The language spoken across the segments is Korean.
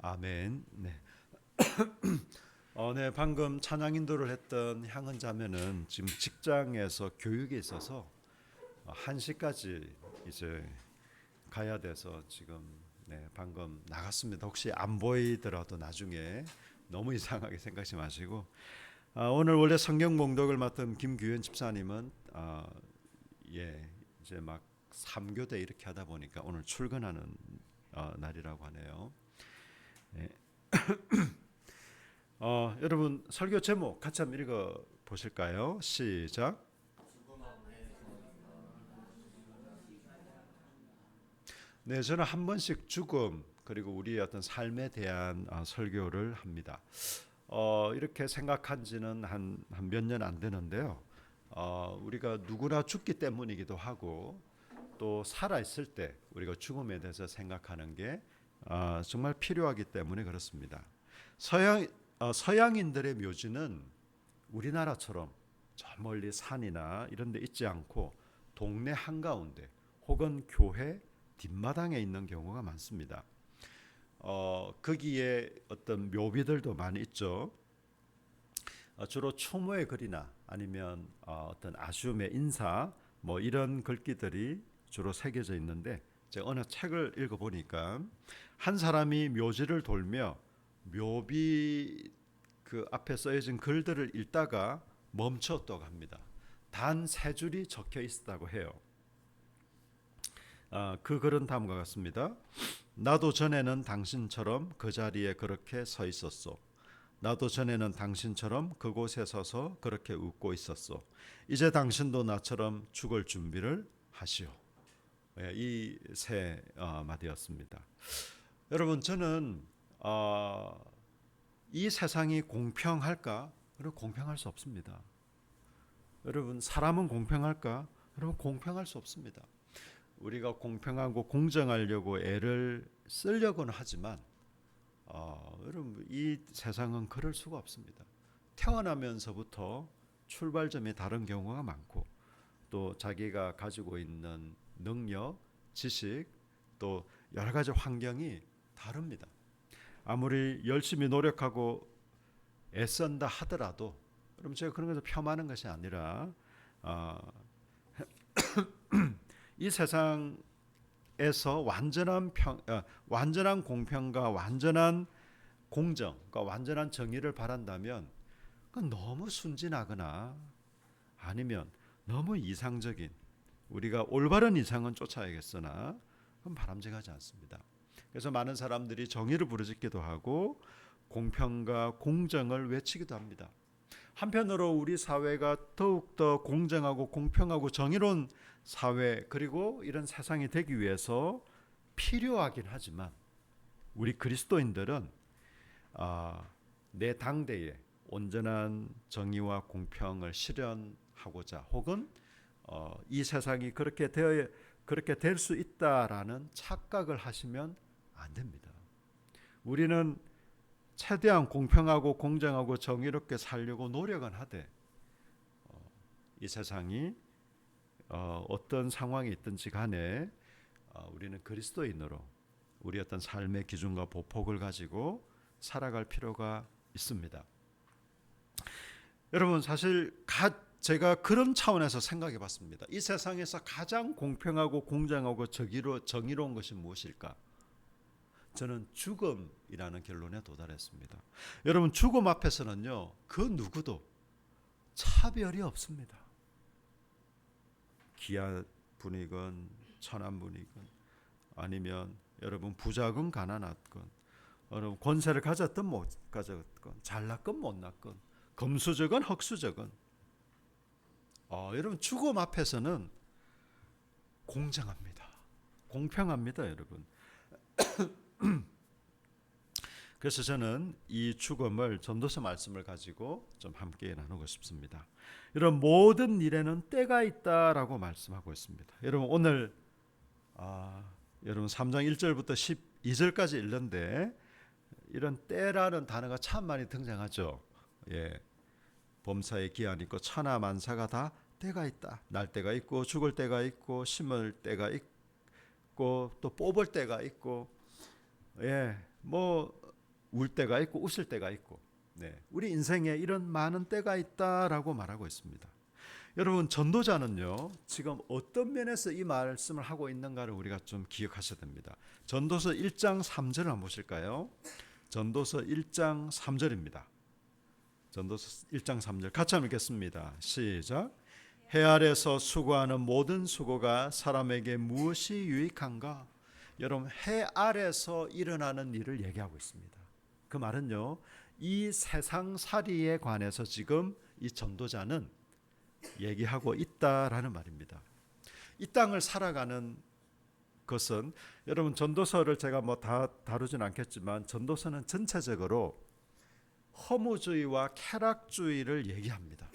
아멘. 네. 네, 방금 찬양 인도를 했던 향은 자매는 지금 직장에서 교육에 있어서 1시까지 이제 가야 돼서 지금 방금 나갔습니다. 혹시 안 보이더라도 나중에 너무 이상하게 생각하지 마시고 오늘 원래 성경 봉독을 맡은 김규현 집사님은 이제 막 3교대 이렇게 하다 보니까 오늘 출근하는 날이라고 하네요. 네. 여러분 설교 제목 같이 한번 읽어 보실까요? 시작. 네, 저는 한 번씩 죽음 그리고 우리의 어떤 삶에 대한 설교를 합니다. 이렇게 생각한 지는 한 몇 년 안 되는데요. 우리가 누구나 죽기 때문이기도 하고 또 살아 있을 때 우리가 죽음에 대해서 생각하는 게 정말 필요하기 때문에 그렇습니다. 서양인들의 묘지는 우리나라처럼 저 멀리 산이나 이런 데 있지 않고 동네 한가운데 혹은 교회 뒷마당에 있는 경우가 많습니다. 거기에 어떤 묘비들도 많이 있죠. 주로 추모의 글이나 아니면 어떤 아쉬움의 인사 뭐 이런 글귀들이 주로 새겨져 있는데 제가 어느 책을 읽어보니까 한 사람이 묘지를 돌며 묘비 그 앞에 써진 글들을 읽다가 멈췄다고 합니다. 단 3줄이 적혀 있었다고 해요. 그 글은 다음과 같습니다. 나도 전에는 당신처럼 그 자리에 그렇게 서 있었소. 나도 전에는 당신처럼 그곳에 서서 그렇게 웃고 있었소. 이제 당신도 나처럼 죽을 준비를 하시오. 이 세 마디였습니다. 여러분 저는 이 세상이 공평할까? 여러분 공평할 수 없습니다. 여러분 사람은 공평할까? 여러분 공평할 수 없습니다. 우리가 공평하고 공정하려고 애를 쓰려고는 하지만 여러분 이 세상은 그럴 수가 없습니다. 태어나면서부터 출발점이 다른 경우가 많고 또 자기가 가지고 있는 능력, 지식 또 여러 가지 환경이 다릅니다. 아무리 열심히 노력하고 애쓴다 하더라도 그럼 제가 그런 것을 폄하하는 것이 아니라 이 세상에서 완전한 공평과 완전한 공정, 그러니까 완전한 정의를 바란다면 그건 너무 순진하거나 아니면 너무 이상적인 우리가 올바른 이상은 쫓아야겠으나 그건 바람직하지 않습니다. 그래서 많은 사람들이 정의를 부르짖기도 하고 공평과 공정을 외치기도 합니다. 한편으로 우리 사회가 더욱더 공정하고 공평하고 정의로운 사회 그리고 이런 세상이 되기 위해서 필요하긴 하지만 우리 그리스도인들은 내 당대에 온전한 정의와 공평을 실현하고자 혹은 이 세상이 그렇게 될 수 있다라는 착각을 하시면 안 됩니다. 우리는 최대한 공평하고 공정하고 정의롭게 살려고 노력은 하되 이 세상이 어떤 상황이 있든지 간에 우리는 그리스도인으로 우리 어떤 삶의 기준과 보폭을 가지고 살아갈 필요가 있습니다. 여러분 사실 제가 그런 차원에서 생각해 봤습니다. 이 세상에서 가장 공평하고 공정하고 정의로운 것이 무엇일까? 저는 죽음이라는 결론에 도달했습니다. 여러분 죽음 앞에서는요 그 누구도 차별이 없습니다. 귀한 분이건 천한 분이건 아니면 여러분 부자건 가난하건 여러분 권세를 가졌든 못 가졌건 잘났건 못났건 금수저건 흙수저건 여러분 죽음 앞에서는 공정합니다. 공평합니다, 여러분. 그래서 저는 이 죽음을 전도서 말씀을 가지고 좀 함께 나누고 싶습니다. 이런 모든 일에는 때가 있다라고 말씀하고 있습니다. 여러분 오늘 여러분 3장 1절부터 12절까지 읽는데 이런 때라는 단어가 참 많이 등장하죠. 범사에 기한이 있고 천하만사가 다 때가 있다. 날 때가 있고 죽을 때가 있고 심을 때가 있고 또 뽑을 때가 있고 뭐 울 때가 있고 웃을 때가 있고, 네, 우리 인생에 이런 많은 때가 있다라고 말하고 있습니다. 여러분, 전도자는요 지금 어떤 면에서 이 말씀을 하고 있는가를 우리가 좀 기억하셔야 됩니다. 전도서 1장 3절을 한번 보실까요? 전도서 1장 3절입니다. 전도서 1장 3절 같이 한번 읽겠습니다. 시작. 해 아래서 수고하는 모든 수고가 사람에게 무엇이 유익한가? 여러분, 해 아래서 일어나는 일을 얘기하고 있습니다. 그 말은요, 이 세상살이에 관해서 지금 이 전도자는 얘기하고 있다라는 말입니다. 이 땅을 살아가는 것은, 여러분, 전도서를 제가 뭐 다 다루진 않겠지만 전도서는 전체적으로 허무주의와 쾌락주의를 얘기합니다.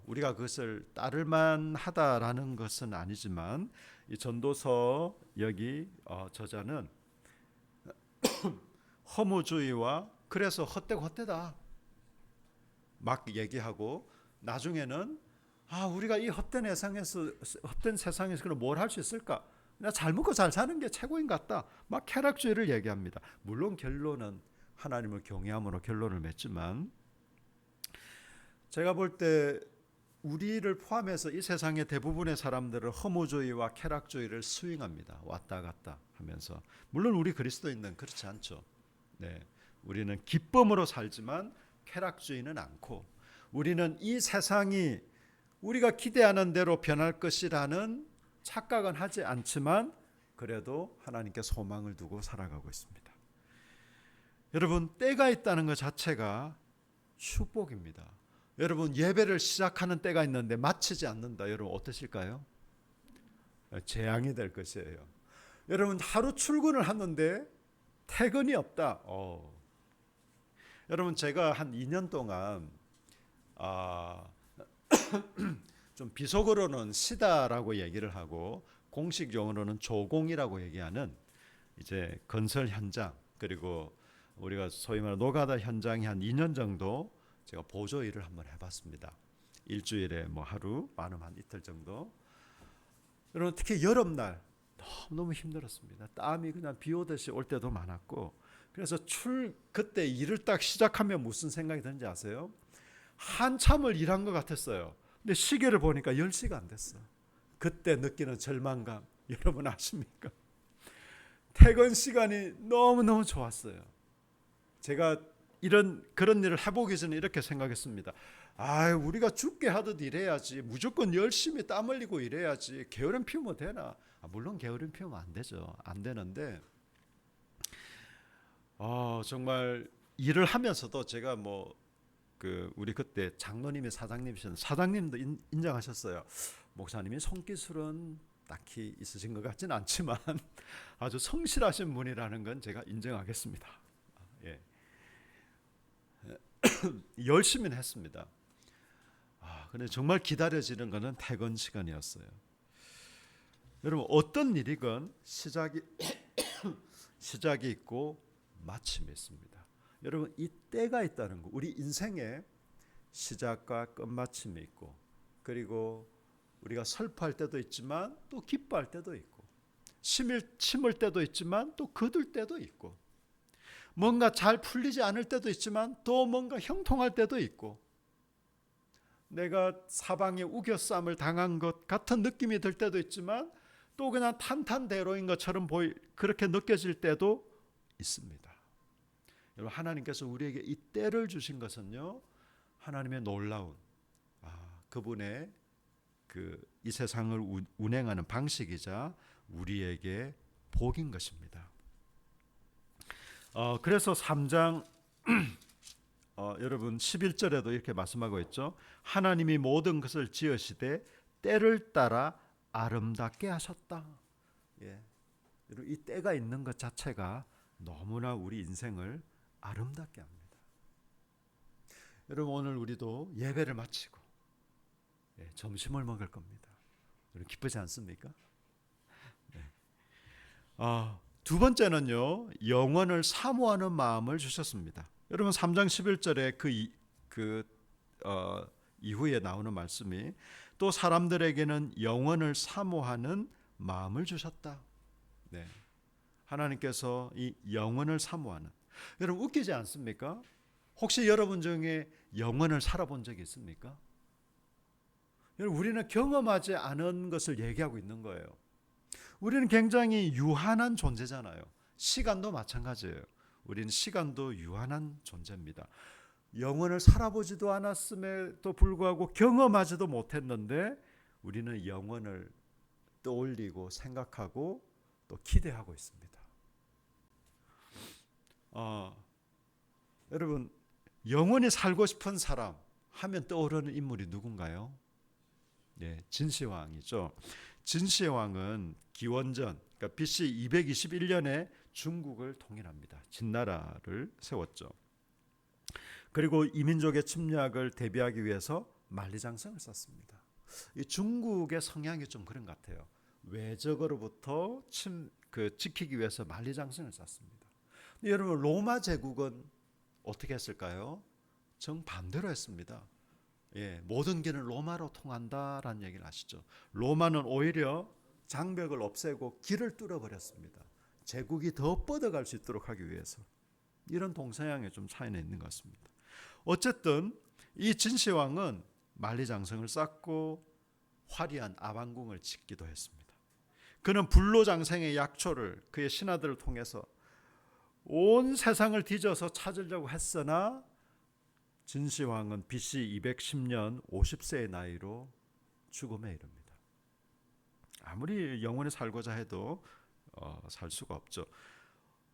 우리가 그것을 따를 만하다라는 것은 아니지만 이 전도서 여기 저자는 허무주의와, 그래서 헛되고 헛되다 막 얘기하고, 나중에는 우리가 이 헛된 세상에서 그럼 뭘 할 수 있을까? 나 잘 먹고 잘 사는 게 최고인 것 같다. 막 쾌락주의를 얘기합니다. 물론 결론은 하나님을 경외함으로 결론을 맺지만, 제가 볼 때 우리를 포함해서 이 세상의 대부분의 사람들은 허무주의와 쾌락주의를 스윙합니다. 왔다 갔다 하면서. 물론 우리 그리스도인은 그렇지 않죠. 네, 우리는 기쁨으로 살지만 쾌락주의는 않고, 우리는 이 세상이 우리가 기대하는 대로 변할 것이라는 착각은 하지 않지만 그래도 하나님께 소망을 두고 살아가고 있습니다. 여러분, 때가 있다는 것 자체가 축복입니다. 여러분, 예배를 시작하는 때가 있는데 마치지 않는다. 여러분 어떠실까요? 재앙이 될 것이에요. 여러분, 하루 출근을 하는데 퇴근이 없다. 여러분, 제가 한 2년 동안 좀 비속어로는 시다라고 얘기를 하고 공식 용어로는 조공이라고 얘기하는 이제 건설 현장, 그리고 우리가 소위 말하는 노가다 현장에 한 2년 정도 제가 보조 일을 한번 해봤습니다. 일주일에 뭐 하루, 많으면 한 이틀 정도. 여러분, 특히 여름날 너무 힘들었습니다. 땀이 그냥 비 오듯이 올 때도 많았고, 그래서 그때 일을 딱 시작하면 무슨 생각이 드는지 아세요? 한참을 일한 것 같았어요. 근데 시계를 보니까 10시가 안 됐어. 그때 느끼는 절망감 여러분 아십니까? 퇴근 시간이 너무너무 좋았어요. 제가 그런 일을 해보기 전에 이렇게 생각했습니다. 우리가 죽게 하듯 일해야지, 무조건 열심히 땀 흘리고 일해야지, 게으름 피우면 되나? 물론 게으름 피우면 안 되죠. 안 되는데 정말 일을 하면서도 제가 우리 그때 장로님이 사장님이셨는데 사장님도 인정하셨어요. 목사님이 손기술은 딱히 있으신 것 같지는 않지만 아주 성실하신 분이라는 건 제가 인정하겠습니다. 예. 열심히 했습니다. 근데 정말 기다려지는 것은 퇴근 시간이었어요. 여러분, 어떤 일이건 시작이 있고 마침이 있습니다. 여러분, 이 때가 있다는 거, 우리 인생에 시작과 끝마침이 있고, 그리고 우리가 슬퍼할 때도 있지만 또 기뻐할 때도 있고, 심을 때도 있지만 또 거둘 때도 있고, 뭔가 잘 풀리지 않을 때도 있지만 또 뭔가 형통할 때도 있고, 내가 사방에 우겨쌈을 당한 것 같은 느낌이 들 때도 있지만 또 그냥 탄탄대로인 것처럼 그렇게 느껴질 때도 있습니다. 여러분, 하나님께서 우리에게 이 때를 주신 것은요, 하나님의 놀라운 그분의 이 세상을 운행하는 방식이자 우리에게 복인 것입니다. 그래서 3장 여러분 11절에도 이렇게 말씀하고 있죠. 하나님이 모든 것을 지으시되 때를 따라 아름답게 하셨다. 예. 여러분, 이 때가 있는 것 자체가 너무나 우리 인생을 아름답게 합니다. 여러분, 오늘 우리도 예배를 마치고 점심을 먹을 겁니다. 여러분, 기쁘지 않습니까? 네. 두 번째는요, 영원을 사모하는 마음을 주셨습니다. 여러분, 3장 11절에 이후에 나오는 말씀이 또 사람들에게는 영원을 사모하는 마음을 주셨다. 네. 하나님께서 이 영원을 사모하는, 여러분 웃기지 않습니까? 혹시 여러분 중에 영원을 살아본 적이 있습니까? 여러분, 우리는 경험하지 않은 것을 얘기하고 있는 거예요. 우리는 굉장히 유한한 존재잖아요. 시간도 마찬가지예요. 우리는 시간도 유한한 존재입니다. 영원을 살아보지도 않았음에도 불구하고 경험하지도 못했는데 우리는 영원을 떠올리고 생각하고 또 기대하고 있습니다. 여러분, 영원히 살고 싶은 사람 하면 떠오르는 인물이 누군가요? 네, 진시황이죠. 진시황은 기원전, 그러니까 BC 221년에 중국을 통일합니다. 진나라를 세웠죠. 그리고 이민족의 침략을 대비하기 위해서 만리장성을 썼습니다. 이 중국의 성향이 좀 그런 것 같아요. 외적으로부터 지키기 위해서 만리장성을 썼습니다. 여러분, 로마 제국은 어떻게 했을까요? 정반대로 했습니다. 모든 길은 로마로 통한다라는 얘기를 아시죠? 로마는 오히려 장벽을 없애고 길을 뚫어버렸습니다. 제국이 더 뻗어갈 수 있도록 하기 위해서. 이런 동서양의 좀 차이는 있는 것 같습니다. 어쨌든 이 진시황은 만리장성을 쌓고 화려한 아방궁을 짓기도 했습니다. 그는 불로장생의 약초를 그의 신하들을 통해서 온 세상을 뒤져서 찾으려고 했으나 진시황은 BC 210년 50세의 나이로 죽음에 이릅니다. 아무리 영원히 살고자 해도 살 수가 없죠.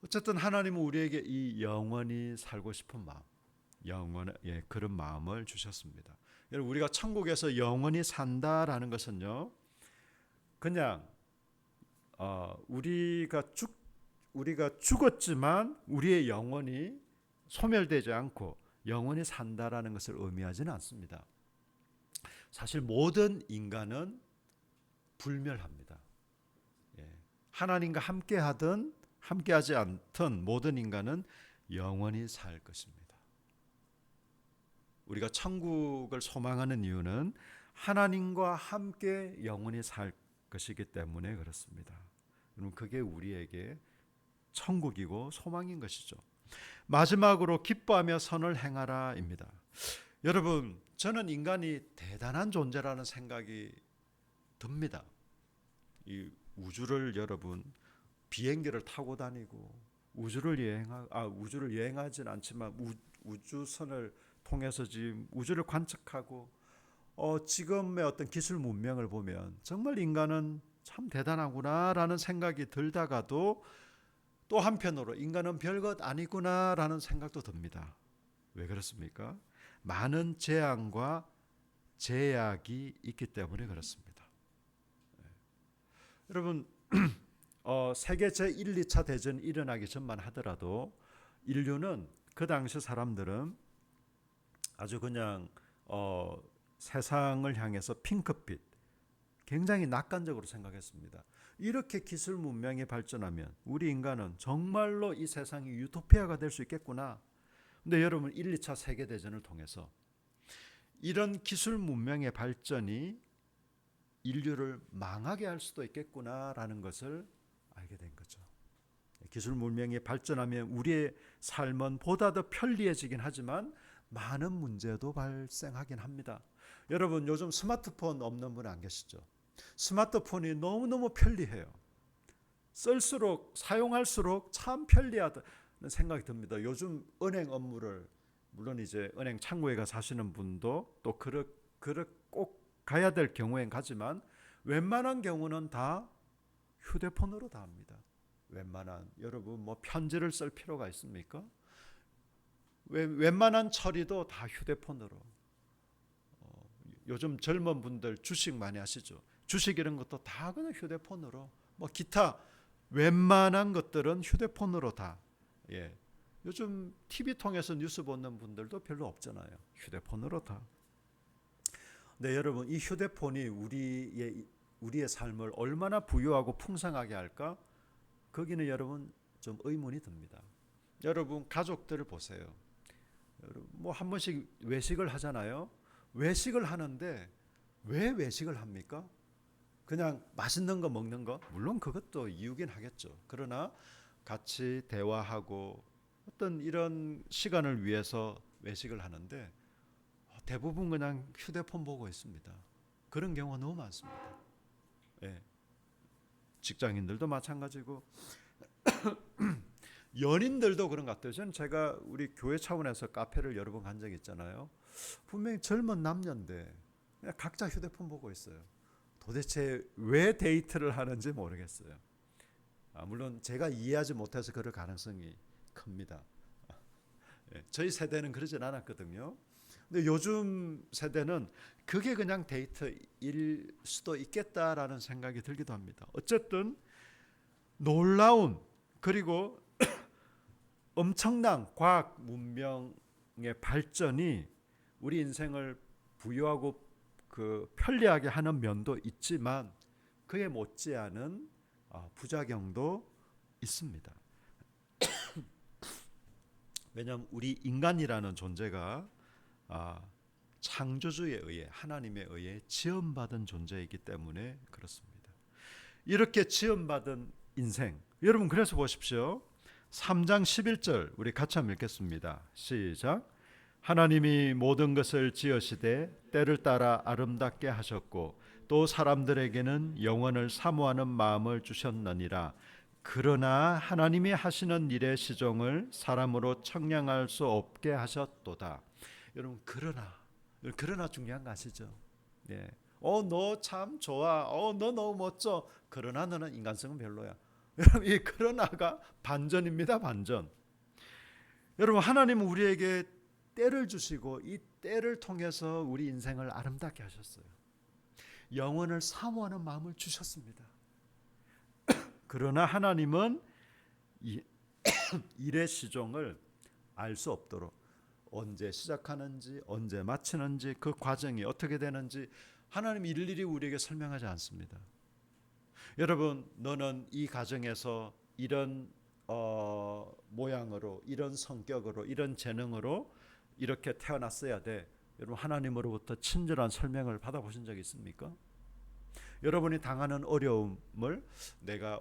어쨌든 하나님은 우리에게 이 영원히 살고 싶은 마음, 그런 마음을 주셨습니다. 여러분, 우리가 천국에서 영원히 산다라는 것은요, 그냥 우리가 죽었지만 우리의 영혼이 소멸되지 않고 영원히 산다라는 것을 의미하지는 않습니다. 사실 모든 인간은 불멸합니다. 하나님과 함께하든 함께하지 않든 모든 인간은 영원히 살 것입니다. 우리가 천국을 소망하는 이유는 하나님과 함께 영원히 살 것이기 때문에 그렇습니다. 여러분, 그게 우리에게 천국이고 소망인 것이죠. 마지막으로 기뻐하며 선을 행하라입니다. 여러분, 저는 인간이 대단한 존재라는 생각이 듭니다. 이 우주를 여러분 비행기를 타고 다니고 우주를 여행하진 않지만 우주선을 통해서 지금 우주를 관측하고 지금의 어떤 기술 문명을 보면 정말 인간은 참 대단하구나라는 생각이 들다가도 또 한편으로 인간은 별것 아니구나라는 생각도 듭니다. 왜 그렇습니까? 많은 재앙과 제약이 있기 때문에 그렇습니다. 여러분, 세계 제1, 2차 대전이 일어나기 전만 하더라도 인류는 그 당시 사람들은 아주 그냥 세상을 향해서 핑크빛, 굉장히 낙관적으로 생각했습니다. 이렇게 기술 문명이 발전하면 우리 인간은 정말로 이 세상이 유토피아가 될 수 있겠구나. 근데 여러분, 1, 2차 세계대전을 통해서 이런 기술 문명의 발전이 인류를 망하게 할 수도 있겠구나라는 것을 알게 된 거죠. 기술 문명이 발전하면 우리의 삶은 보다 더 편리해지긴 하지만 많은 문제도 발생하긴 합니다. 여러분, 요즘 스마트폰 없는 분 안 계시죠? 스마트폰이 너무너무 편리해요. 사용할수록 참 편리하다는 생각이 듭니다. 요즘 은행 업무를, 물론 이제 은행 창구에 가 사시는 분도 또 꼭 가야 될 경우엔 가지만 웬만한 경우는 다 휴대폰으로 다 합니다. 여러분, 뭐 편지를 쓸 필요가 있습니까? 웬만한 처리도 다 휴대폰으로. 요즘 젊은 분들 주식 많이 하시죠? 주식 이런 것도 다 그냥 휴대폰으로, 뭐 기타 웬만한 것들은 휴대폰으로 다. 요즘 TV 통해서 뉴스 보는 분들도 별로 없잖아요. 휴대폰으로 다. 네, 여러분, 이 휴대폰이 우리의 삶을 얼마나 부유하고 풍성하게 할까? 거기는 여러분 좀 의문이 듭니다. 여러분, 가족들을 보세요. 뭐 한 번씩 외식을 하잖아요. 외식을 하는데 왜 외식을 합니까? 그냥 맛있는 거 먹는 거? 물론 그것도 이유긴 하겠죠. 그러나 같이 대화하고 어떤 이런 시간을 위해서 외식을 하는데 대부분 그냥 휴대폰 보고 있습니다. 그런 경우가 너무 많습니다. 예. 직장인들도 마찬가지고 연인들도 그런 것 같아요. 저는 제가 우리 교회 차원에서 카페를 여러 번 간 적이 있잖아요. 분명히 젊은 남녀인데 그냥 각자 휴대폰 보고 있어요. 도대체 왜 데이트를 하는지 모르겠어요. 물론 제가 이해하지 못해서 그럴 가능성이 큽니다. 저희 세대는 그러진 않았거든요. 근데 요즘 세대는 그게 그냥 데이트일 수도 있겠다라는 생각이 들기도 합니다. 어쨌든 놀라운 그리고 엄청난 과학 문명의 발전이 우리 인생을 부유하고 편리하게 하는 면도 있지만 그에 못지않은 부작용도 있습니다. 왜냐하면 우리 인간이라는 존재가 창조주에 의해 하나님에 의해 지음받은 존재이기 때문에 그렇습니다. 이렇게 지음받은 인생, 여러분 그래서 보십시오. 3장 11절 우리 같이 한번 읽겠습니다. 시작. 하나님이 모든 것을 지으시되 때를 따라 아름답게 하셨고 또 사람들에게는 영원을 사모하는 마음을 주셨느니라. 그러나 하나님이 하시는 일의 시종을 사람으로 청량할 수 없게 하셨도다. 여러분 그러나 중요한 거 아시죠? 네. 너 참 좋아. 너 너무 멋져. 그러나 너는 인간성은 별로야. 여러분 이 그러나가 반전입니다. 반전. 여러분 하나님은 우리에게 때를 주시고 이 때를 통해서 우리 인생을 아름답게 하셨어요. 영원을 사모하는 마음을 주셨습니다. 그러나 하나님은 일의 시종을 알 수 없도록 언제 시작하는지 언제 마치는지 그 과정이 어떻게 되는지 하나님이 일일이 우리에게 설명하지 않습니다. 여러분 너는 이 가정에서 이런 모양으로 이런 성격으로 이런 재능으로 이렇게 태어났어야 돼. 여러분 하나님으로부터 친절한 설명을 받아보신 적 있습니까? 여러분이 당하는 어려움을 내가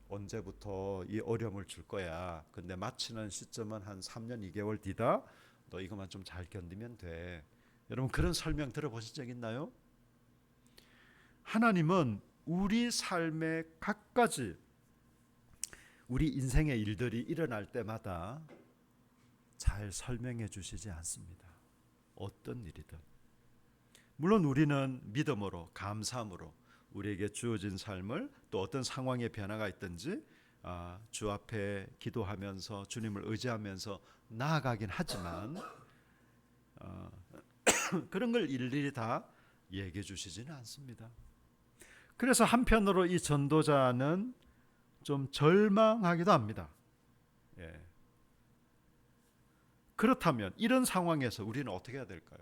언제부터 이 어려움을 줄 거야. 근데 마치는 시점은 한 3년 2개월 뒤다. 너 이것만 좀 잘 견디면 돼. 여러분 그런 설명 들어보신 적 있나요? 하나님은 우리 삶의 갖가지 우리 인생의 일들이 일어날 때마다 잘 설명해 주시지 않습니다. 어떤 일이든. 물론 우리는 믿음으로 감사함으로 우리에게 주어진 삶을 또 어떤 상황의 변화가 있든지 주 앞에 기도하면서 주님을 의지하면서 나아가긴 하지만 그런 걸 일일이 다 얘기해 주시지는 않습니다. 그래서 한편으로 이 전도자는 좀 절망하기도 합니다. 예. 그렇다면 이런 상황에서 우리는 어떻게 해야 될까요?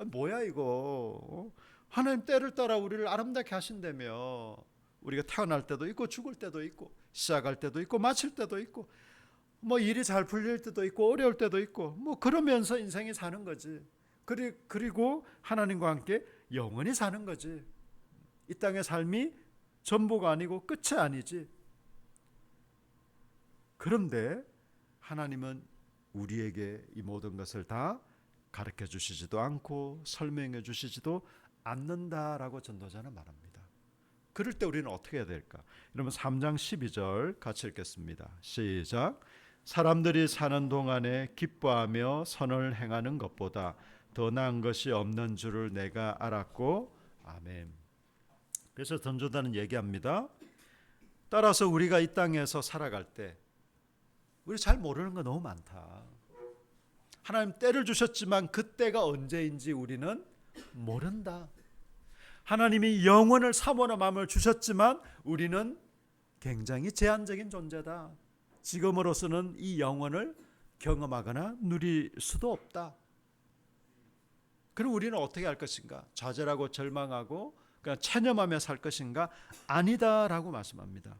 뭐야 이거? 하나님 때를 따라 우리를 아름답게 하신다며. 우리가 태어날 때도 있고 죽을 때도 있고 시작할 때도 있고 마칠 때도 있고 뭐 일이 잘 풀릴 때도 있고 어려울 때도 있고 뭐 그러면서 인생이 사는 거지. 그리고 하나님과 함께 영원히 사는 거지. 이 땅의 삶이 전부가 아니고 끝이 아니지. 그런데 하나님은 우리에게 이 모든 것을 다 가르쳐 주시지도 않고 설명해 주시지도 않는다라고 전도자는 말합니다. 그럴 때 우리는 어떻게 해야 될까? 여러분 3장 12절 같이 읽겠습니다. 시작. 사람들이 사는 동안에 기뻐하며 선을 행하는 것보다 더 나은 것이 없는 줄을 내가 알았고 아멘. 그래서 전도자는 얘기합니다. 따라서 우리가 이 땅에서 살아갈 때 우리 잘 모르는 거 너무 많다. 하나님 때를 주셨지만 그 때가 언제인지 우리는 모른다. 하나님이 영원을 사모하는 마음을 주셨지만 우리는 굉장히 제한적인 존재다. 지금으로서는 이 영원을 경험하거나 누릴 수도 없다. 그럼 우리는 어떻게 할 것인가? 좌절하고 절망하고 그냥 체념하며 살 것인가? 아니다라고 말씀합니다.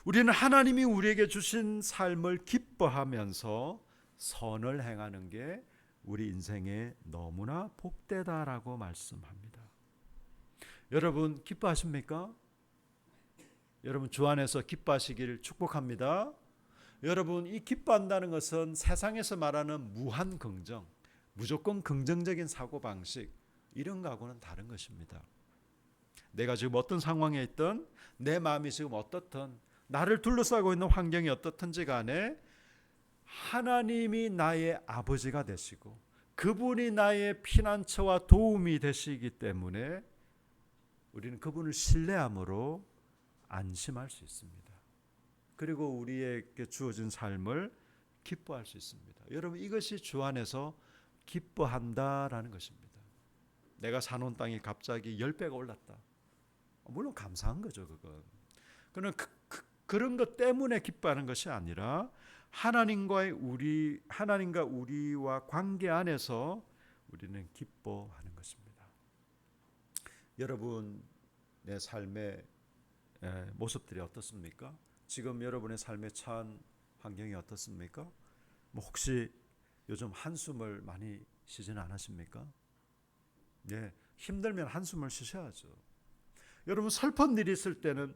우리는 하나님이 우리에게 주신 삶을 기뻐하면서 선을 행하는 게 우리 인생에 너무나 복되다라고 말씀합니다. 여러분 기뻐하십니까? 여러분 주 안에서 기뻐하시기를 축복합니다. 여러분, 이 기뻐한다는 것은 세상에서 말하는 무한 긍정, 무조건 긍정적인 사고방식, 이런 거하고는 다른 것입니다. 내가 지금 어떤 상황에 있든, 내 마음이 지금 어떻든, 나를 둘러싸고 있는 환경이 어떻든지 간에 하나님이 나의 아버지가 되시고 그분이 나의 피난처와 도움이 되시기 때문에 우리는 그분을 신뢰함으로 안심할 수 있습니다. 그리고 우리에게 주어진 삶을 기뻐할 수 있습니다. 여러분, 이것이 주 안에서 기뻐한다라는 것입니다. 내가 사놓은 땅이 갑자기 10배가 올랐다. 물론 감사한 거죠, 그건. 그런 것 때문에 기뻐하는 것이 아니라 하나님과 우리와 관계 안에서 우리는 기뻐하는 것입니다. 여러분, 내 삶의 모습들이 어떻습니까? 지금 여러분의 삶에 처한 환경이 어떻습니까? 혹시 요즘 한숨을 많이 쉬지는 않으십니까? 네, 힘들면 한숨을 쉬셔야죠. 여러분, 슬픈 일이 있을 때는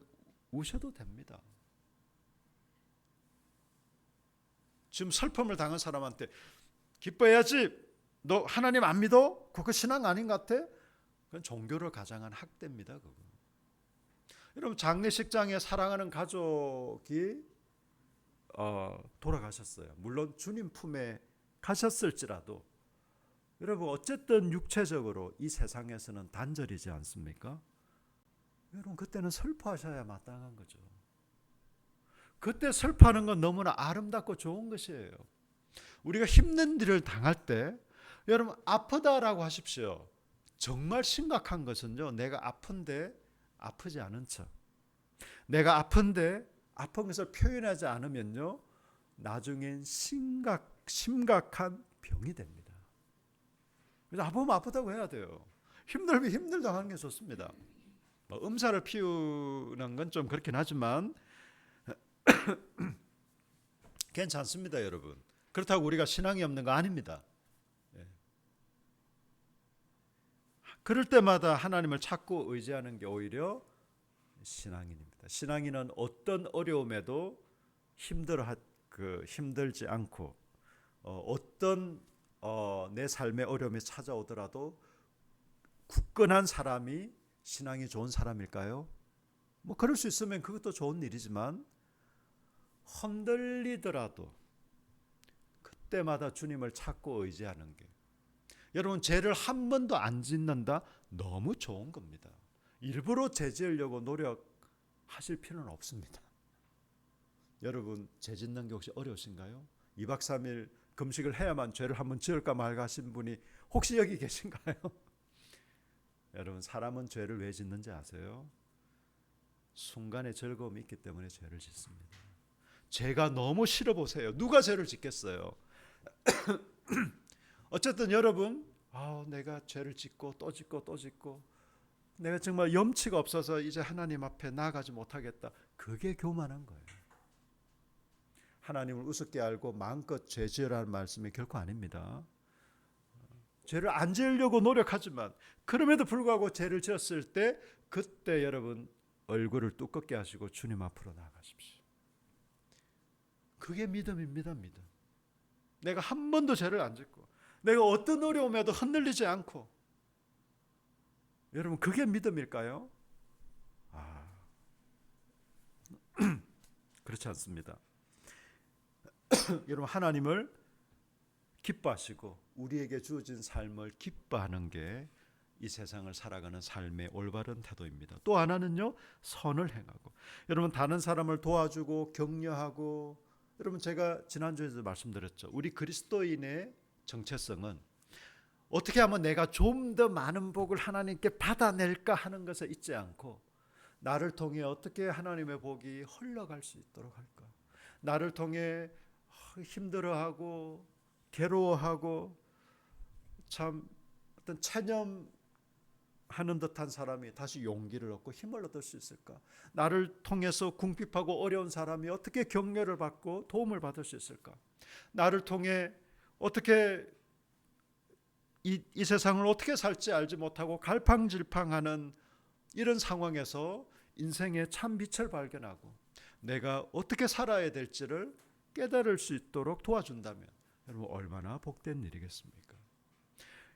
우셔도 됩니다. 지금 슬픔을 당한 사람한테 기뻐해야지, 너 하나님 안 믿어? 그거 신앙 아닌 것 같아? 그건 종교를 가장한 학대입니다. 그거. 여러분, 장례식장에 사랑하는 가족이 돌아가셨어요. 물론 주님 품에 가셨을지라도 여러분, 어쨌든 육체적으로 이 세상에서는 단절이지 않습니까? 여러분, 그때는 슬퍼하셔야 마땅한 거죠. 그때 슬퍼하는 건 너무나 아름답고 좋은 것이에요. 우리가 힘든 일을 당할 때 여러분, 아프다라고 하십시오. 정말 심각한 것은요, 내가 아픈데 아프지 않은 척, 내가 아픈데 아픈 것을 표현하지 않으면요, 나중엔 심각한 병이 됩니다. 그래서 아프면 아프다고 해야 돼요. 힘들면 힘들다고 하는 게 좋습니다. 음사를 피우는 건 좀 그렇긴 하지만 괜찮습니다, 여러분. 그렇다고 우리가 신앙이 없는 거 아닙니다. 그럴 때마다 하나님을 찾고 의지하는 게 오히려 신앙인입니다. 신앙인은 어떤 어려움에도 힘들지 않고 어떤 내 삶의 어려움이 찾아오더라도 굳건한 사람이 신앙이 좋은 사람일까요? 그럴 수 있으면 그것도 좋은 일이지만 흔들리더라도 그때마다 주님을 찾고 의지하는 게, 여러분, 죄를 한 번도 안 짓는다? 너무 좋은 겁니다. 일부러 죄 지으려고 노력하실 필요는 없습니다. 여러분, 죄 짓는 게 혹시 어려우신가요? 2박 3일 금식을 해야만 죄를 한번 지을까 말까 하신 분이 혹시 여기 계신가요? 여러분, 사람은 죄를 왜 짓는지 아세요? 순간의 즐거움이 있기 때문에 죄를 짓습니다. 죄가 너무 싫어 보세요. 누가 죄를 짓겠어요? 어쨌든 여러분, 내가 죄를 짓고 또 짓고 또 짓고 내가 정말 염치가 없어서 이제 하나님 앞에 나아가지 못하겠다. 그게 교만한 거예요. 하나님을 우습게 알고 마음껏 죄 지으라는 말씀이 결코 아닙니다. 죄를 안 지으려고 노력하지만 그럼에도 불구하고 죄를 지었을 때 그때 여러분 얼굴을 두껍게 하시고 주님 앞으로 나아가십시오. 그게 믿음입니다. 믿음. 내가 한 번도 죄를 안 짓고 내가 어떤 어려움에도 흔들리지 않고, 여러분, 그게 믿음일까요? 그렇지 않습니다. 여러분, 하나님을 기뻐하시고 우리에게 주어진 삶을 기뻐하는 게 이 세상을 살아가는 삶의 올바른 태도입니다. 또 하나는요, 선을 행하고, 여러분, 다른 사람을 도와주고 격려하고, 여러분, 제가 지난주에도 말씀드렸죠. 우리 그리스도인의 정체성은 어떻게 하면 내가 좀 더 많은 복을 하나님께 받아낼까 하는 것에 있지 않고, 나를 통해 어떻게 하나님의 복이 흘러갈 수 있도록 할까, 나를 통해 힘들어하고 괴로워하고 참 어떤 체념하는 듯한 사람이 다시 용기를 얻고 힘을 얻을 수 있을까, 나를 통해서 궁핍하고 어려운 사람이 어떻게 격려를 받고 도움을 받을 수 있을까, 나를 통해 어떻게 이 세상을 어떻게 살지 알지 못하고 갈팡질팡하는 이런 상황에서 인생의 참 빛을 발견하고 내가 어떻게 살아야 될지를 깨달을 수 있도록 도와준다면 여러분 얼마나 복된 일이겠습니까?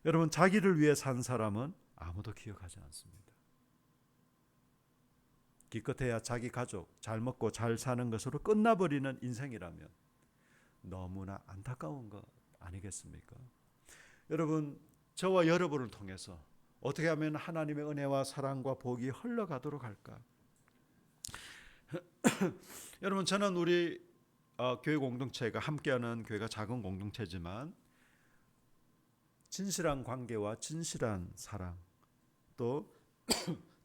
여러분 자기를 위해 산 사람은 아무도 기억하지 않습니다. 기껏해야 자기 가족 잘 먹고 잘 사는 것으로 끝나버리는 인생이라면 너무나 안타까운 것 아니겠습니까? 여러분 저와 여러분을 통해서 어떻게 하면 하나님의 은혜와 사랑과 복이 흘러가도록 할까? 여러분 저는 우리 교회 공동체가 함께하는 교회가 작은 공동체지만 진실한 관계와 진실한 사랑 또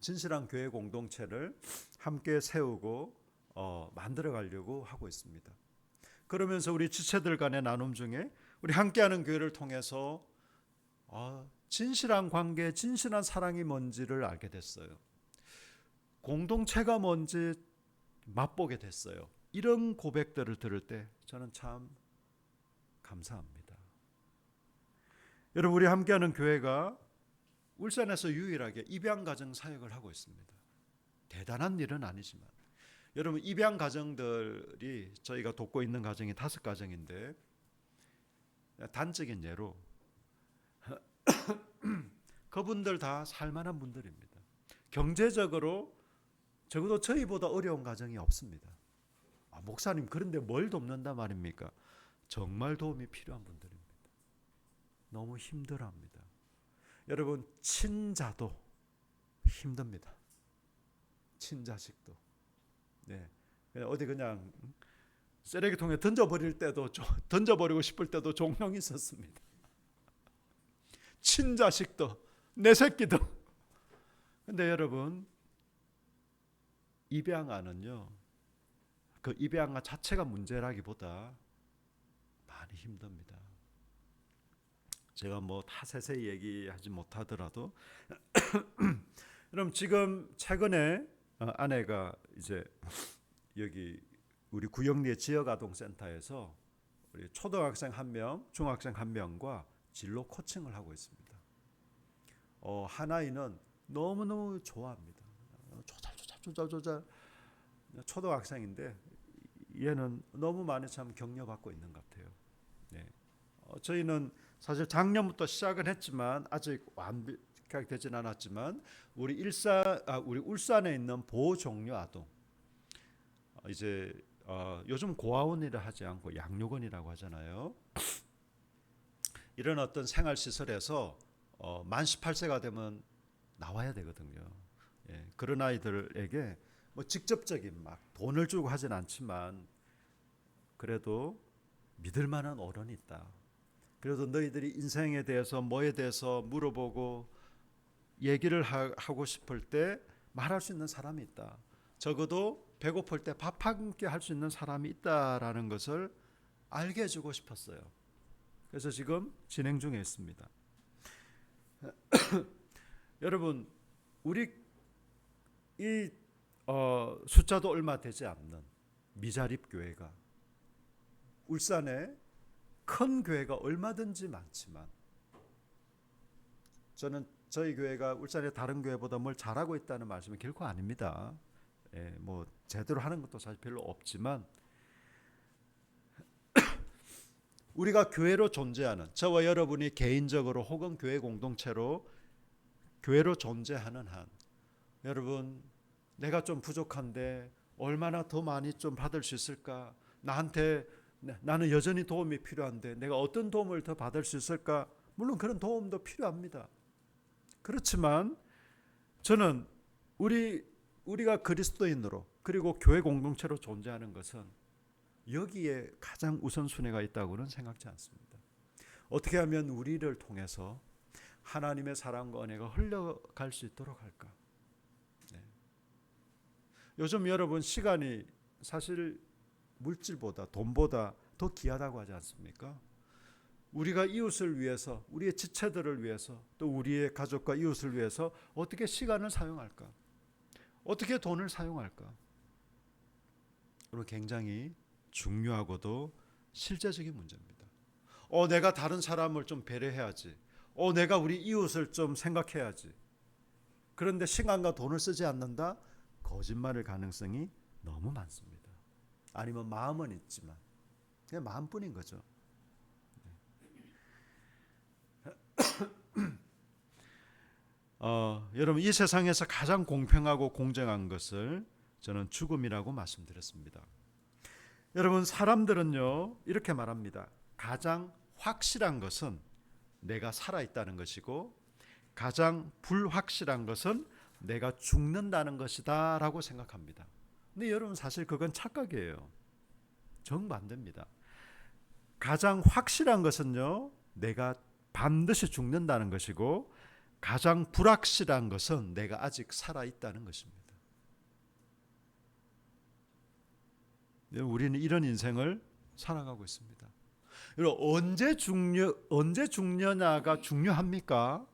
진실한 교회 공동체를 함께 세우고 만들어 가려고 하고 있습니다. 그러면서 우리 지체들 간의 나눔 중에 우리 함께하는 교회를 통해서 진실한 관계, 진실한 사랑이 뭔지를 알게 됐어요. 공동체가 뭔지 맛보게 됐어요. 이런 고백들을 들을 때 저는 참 감사합니다. 여러분 우리 함께하는 교회가 울산에서 유일하게 입양 가정 사역을 하고 있습니다. 대단한 일은 아니지만 여러분 입양 가정들이 저희가 돕고 있는 가정이 5가정인데 단적인 예로 그분들 다 살만한 분들입니다. 경제적으로 적어도 저희보다 어려운 가정이 없습니다. 목사님 그런데 뭘 돕는다 말입니까? 정말 도움이 필요한 분들입니다. 너무 힘들어합니다. 여러분 친자도 힘듭니다. 친자식도. 네. 어디 그냥 쓰레기통에 던져버리고 싶을 때도 종종 있었습니다. 친자식도 내 새끼도. 근데 여러분 입양아는요 그 입양아 자체가 문제라기보다 많이 힘듭니다. 제가 뭐 다 세세히 얘기하지 못하더라도 그럼 지금 최근에 아내가 이제 여기 우리 구영리의 지역아동센터에서 우리 초등학생 1명, 중학생 1명과 진로 코칭을 하고 있습니다. 한 아이는 너무너무 좋아합니다. 조잘 초등학생인데 얘는 너무 많이 참 격려받고 있는 것 같아요. 네. 저희는 사실 작년부터 시작은 했지만 아직 완벽하게 되진 않았지만 우리 울산에 있는 보호종료 아동 이제 요즘 고아원이라 하지 않고 양육원이라고 하잖아요. 이런 어떤 생활시설에서 만 18세가 되면 나와야 되거든요. 예, 그런 아이들에게 뭐 직접적인 막 돈을 주고 하진 않지만 그래도 믿을 만한 어른이 있다. 그래도 너희들이 인생에 대해서 뭐에 대해서 물어보고 얘기를 하고 싶을 때 말할 수 있는 사람이 있다. 적어도 배고플 때 밥 함께 할 수 있는 사람이 있다라는 것을 알게 해주고 싶었어요. 그래서 지금 진행 중에 있습니다. 여러분 우리 이 숫자도 얼마 되지 않는 미자립 교회가 울산에 큰 교회가 얼마든지 많지만 저는 저희 교회가 울산의 다른 교회보다 뭘 잘하고 있다는 말씀은 결코 아닙니다. 예, 뭐 제대로 하는 것도 사실 별로 없지만 우리가 교회로 존재하는 저와 여러분이 개인적으로 혹은 교회 공동체로 교회로 존재하는 한 여러분 내가 좀 부족한데 얼마나 더 많이 좀 받을 수 있을까? 나는 여전히 도움이 필요한데 내가 어떤 도움을 더 받을 수 있을까? 물론 그런 도움도 필요합니다. 그렇지만 저는 우리가 그리스도인으로 그리고 교회 공동체로 존재하는 것은 여기에 가장 우선순위가 있다고는 생각지 않습니다. 어떻게 하면 우리를 통해서 하나님의 사랑과 은혜가 흘러갈 수 있도록 할까? 네. 요즘 여러분 시간이 사실 물질보다 돈보다 더 귀하다고 하지 않습니까? 우리가 이웃을 위해서 우리의 지체들을 위해서 또 우리의 가족과 이웃을 위해서 어떻게 시간을 사용할까? 어떻게 돈을 사용할까? 그리고 굉장히 중요하고도 실제적인 문제입니다. 내가 다른 사람을 좀 배려해야지. 내가 우리 이웃을 좀 생각해야지. 그런데 시간과 돈을 쓰지 않는다? 거짓말일 가능성이 너무 많습니다. 아니면 마음은 있지만 그냥 마음뿐인 거죠. 여러분, 이 세상에서 가장 공평하고 공정한 것을 저는 죽음이라고 말씀드렸습니다. 여러분, 사람들은요 이렇게 말합니다. 가장 확실한 것은 내가 살아있다는 것이고 가장 불확실한 것은 내가 죽는다는 것이다 라고 생각합니다. 근데 여러분, 사실 그건 착각이에요. 정반대입니다. 가장 확실한 것은요 내가 반드시 죽는다는 것이고 가장 불확실한 것은 내가 아직 살아있다는 것입니다. 우리는 이런 인생을 살아가고 있습니다. 언제 죽느냐가 중요합니까?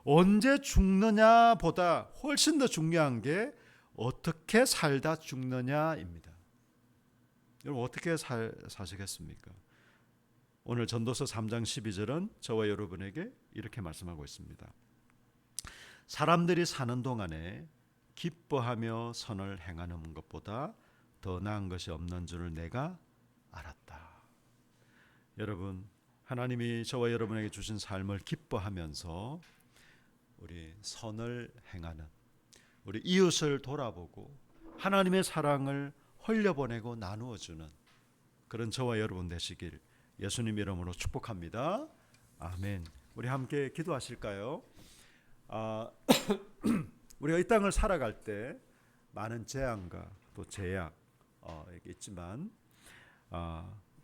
언제 죽느냐보다 훨씬 더 중요한 게 어떻게 살다 죽느냐입니다. 여러분, 어떻게 사시겠습니까? 오늘 전도서 3장 12절은 저와 여러분에게 이렇게 말씀하고 있습니다. 사람들이 사는 동안에 기뻐하며 선을 행하는 것보다 더 나은 것이 없는 줄을 내가 알았다. 여러분, 하나님이 저와 여러분에게 주신 삶을 기뻐하면서 우리 선을 행하는, 우리 이웃을 돌아보고 하나님의 사랑을 흘려보내고 나누어주는 그런 저와 여러분 되시길 예수님 이름으로 축복합니다. 아멘. 우리 함께 기도하실까요? 우리가 이 땅을 살아갈 때 많은 재앙과 또 제약 있지만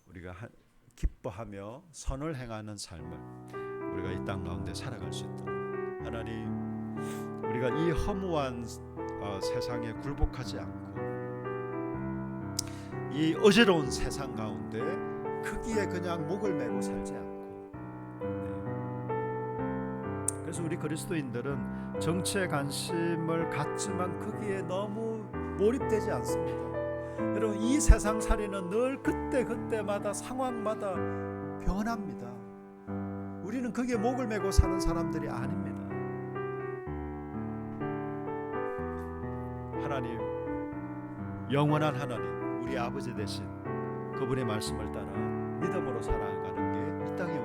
우리가 기뻐하며 선을 행하는 삶을 우리가 이 땅 가운데 살아갈 수 있도록 하나님, 우리가 이 허무한 세상에 굴복하지 않고 이 어지러운 세상 가운데 크기에 그냥 목을 메고 살지 않고, 그래서 우리 그리스도인들은 정치에 관심을 갖지만 거기에 너무 몰입되지 않습니다. 여러분, 이 세상살이는 늘 그때마다 상황마다 변합니다. 우리는 거기에 목을 메고 사는 사람들이 아닙니다. 하나님, 영원한 하나님, 우리 아버지 되신 그분의 말씀을 따라 믿음으로 살아가는 게 이 땅에